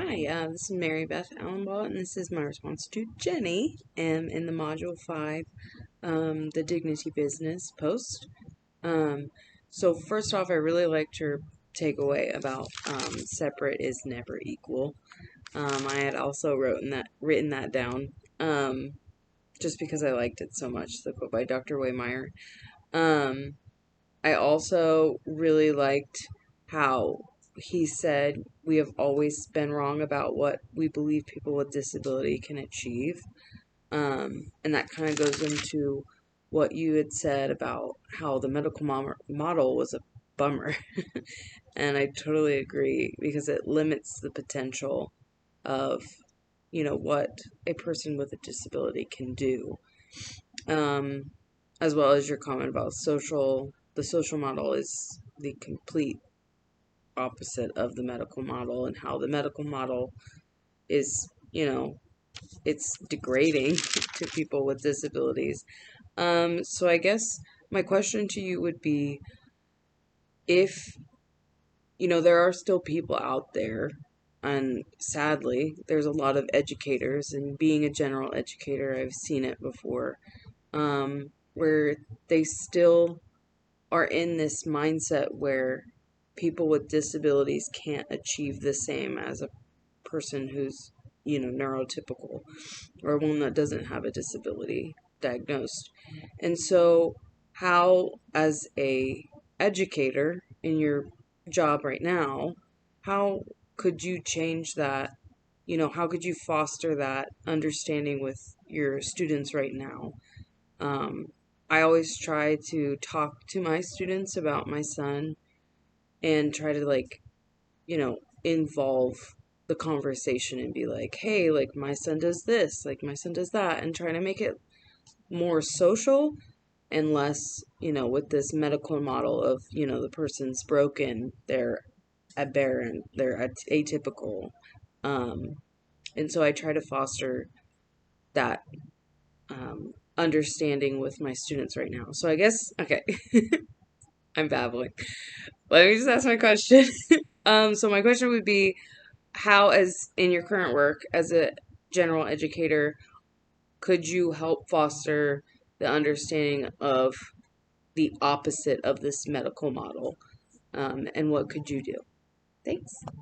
Hi, this is Mary Beth Alumbaugh, and this is my response to Jenny in the Module 5, the Dignity Business post. Um, so first off, I really liked your takeaway about separate is never equal. I had also written that down just because I liked it so much, the quote by Dr. Waymeyer. I also really liked how he said we have always been wrong about what we believe people with disability can achieve. And that kind of goes into what you had said about how the medical model was a bummer. And I totally agree because it limits the potential of, what a person with a disability can do. As well as your comment about the social model is the complete opposite of the medical model, and how the medical model is, it's degrading to people with disabilities. So I guess my question to you would be, if, there are still people out there, and sadly, there's a lot of educators, and being a general educator, I've seen it before, where they still are in this mindset where people with disabilities can't achieve the same as a person who's, neurotypical, or one that doesn't have a disability diagnosed. And so, how, as a educator in your job right now, how could you change that? How could you foster that understanding with your students right now? I always try to talk to my students about my son and try to, involve the conversation and be like, hey, like, my son does this, like, my son does that, and trying to make it more social and less, with this medical model of, the person's broken, they're aberrant, they're atypical. And so I try to foster that understanding with my students right now. So I guess, okay, I'm babbling. Let me just ask my question. So my question would be, how, as in your current work as a general educator, could you help foster the understanding of the opposite of this medical model? And what could you do? Thanks.